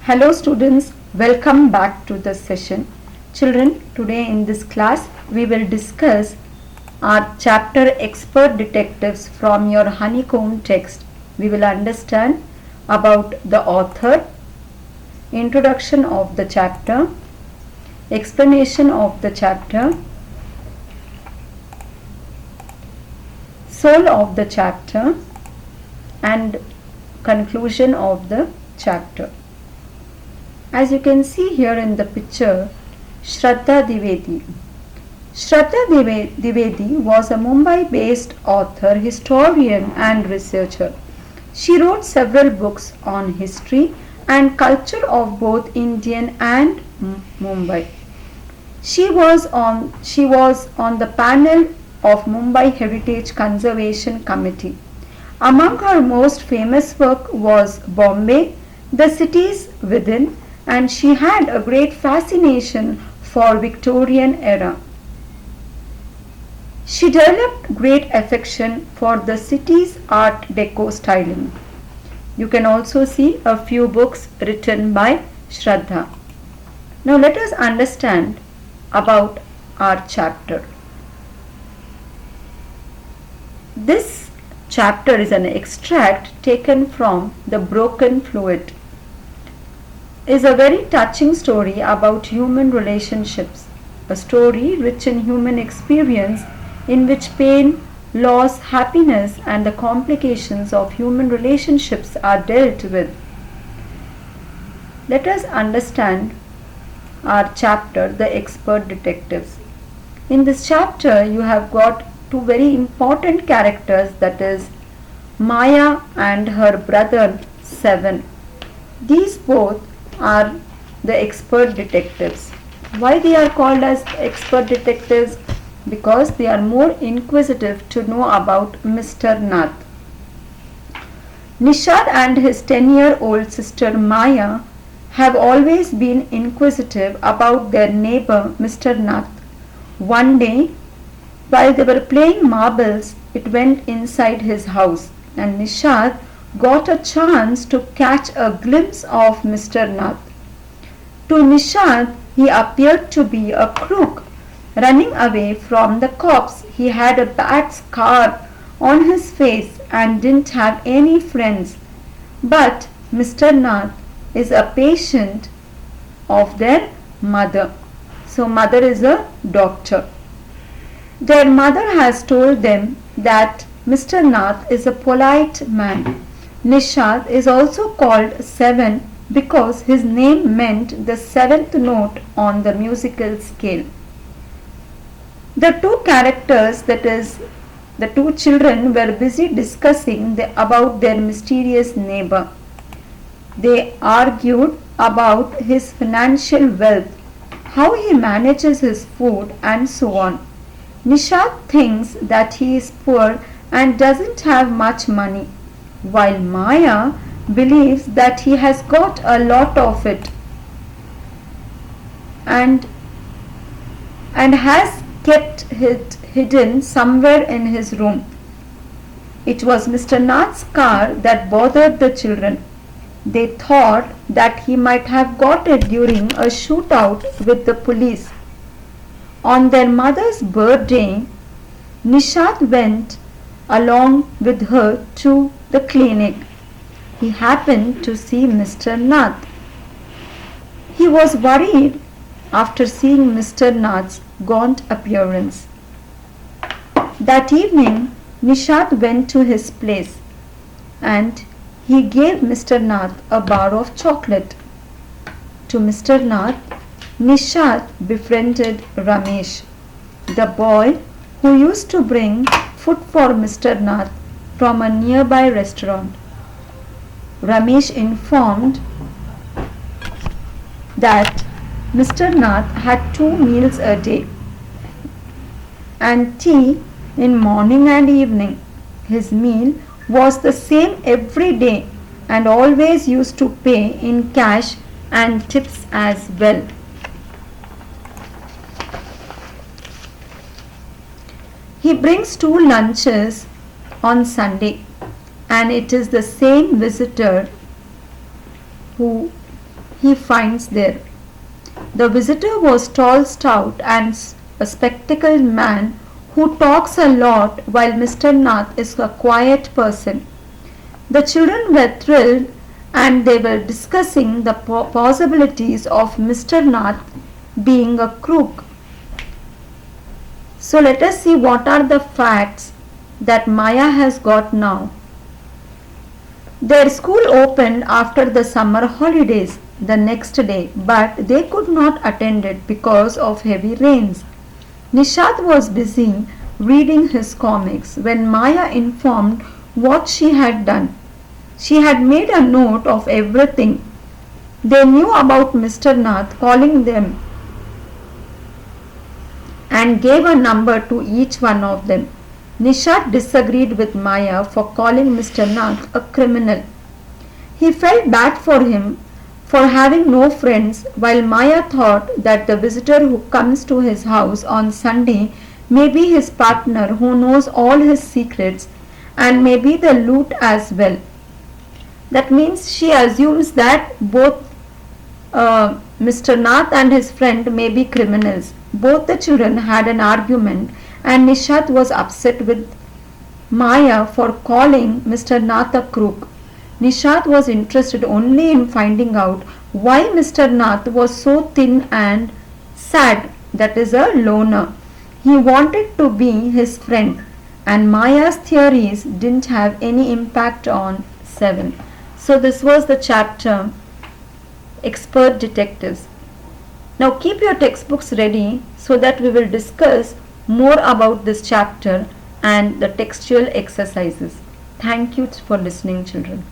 Hello students, welcome back to the session. Children, today in this class we will discuss our chapter Expert Detectives from your honeycomb text. We will understand about the author, introduction of the chapter, explanation of the chapter, soul of the chapter and conclusion of the chapter. As you can see here in the picture, Shraddha Dwivedi. Shraddha Dwivedi was a Mumbai-based author, historian and researcher. She wrote several books on history and culture of both Indian and Mumbai. She was on the panel of Mumbai Heritage Conservation Committee. Among her most famous work was Bombay, the cities within, and she had a great fascination for Victorian era. She developed great affection for the city's art deco styling. You can also see a few books written by Shraddha. Now let us understand about our chapter. This chapter is an extract taken from The Broken Fluid. Is a very touching story about human relationships, a story rich in human experience in which pain, loss, happiness and the complications of human relationships are dealt with. Let us understand our chapter, The Expert Detectives. In this chapter you have got two very important characters, that is Maya and her brother Seven. These both are the expert detectives. Why they are called as expert detectives? Because they are more inquisitive to know about Mr. Nath. Nishad and his 10-year-old sister Maya have always been inquisitive about their neighbor Mr. Nath. One day, while they were playing marbles, it went inside his house and Nishad got a chance to catch a glimpse of Mr. Nath. To Nishad, he appeared to be a crook. Running away from the cops, he had a bad scar on his face and didn't have any friends. But Mr. Nath is a patient of their mother. So mother is a doctor. Their mother has told them that Mr. Nath is a polite man. Nishad is also called Seven because his name meant the seventh note on the musical scale. The two characters, that is, the two children, were busy discussing about their mysterious neighbor. They argued about his financial wealth, how he manages his food, and so on. Nishad thinks that he is poor and doesn't have much money, while Maya believes that he has got a lot of it and has kept it hidden somewhere in his room. It was Mr. Nath's car that bothered the children. They thought that he might have got it during a shootout with the police. On their mother's birthday, Nishad went along with her to the clinic. He happened to see Mr. Nath. He was worried after seeing Mr. Nath's gaunt appearance. That evening, Nishad went to his place and he gave Mr. Nath a bar of chocolate. To Mr. Nath, Nishad befriended Ramesh, the boy who used to bring food for Mr. Nath from a nearby restaurant. Ramesh informed that Mr. Nath had 2 meals a day and tea in morning and evening. His meal was the same every day and always used to pay in cash and tips as well. He brings 2 lunches on Sunday and it is the same visitor who he finds there. The visitor was tall, stout, and a spectacled man who talks a lot while Mr. Nath is a quiet person. The children were thrilled and they were discussing the possibilities of Mr. Nath being a crook. So let us see what are the facts that Maya has got now. Their school opened after the summer holidays the next day, but they could not attend it because of heavy rains. Nishad was busy reading his comics when Maya informed what she had done. She had made a note of everything they knew about Mr. Nath, calling them and gave a number to each one of them. Nishad disagreed with Maya for calling Mr. Nath a criminal. He felt bad for him for having no friends, while Maya thought that the visitor who comes to his house on Sunday may be his partner who knows all his secrets and may be the loot as well. That means she assumes that both Mr. Nath and his friend may be criminals. Both the children had an argument and Nishad was upset with Maya for calling Mr. Nath a crook. Nishad was interested only in finding out why Mr. Nath was so thin and sad, that is a loner. He wanted to be his friend, and Maya's theories didn't have any impact on 7. So this was the chapter Expert Detectives. Now keep your textbooks ready so that we will discuss more about this chapter and the textual exercises. Thank you for listening, children.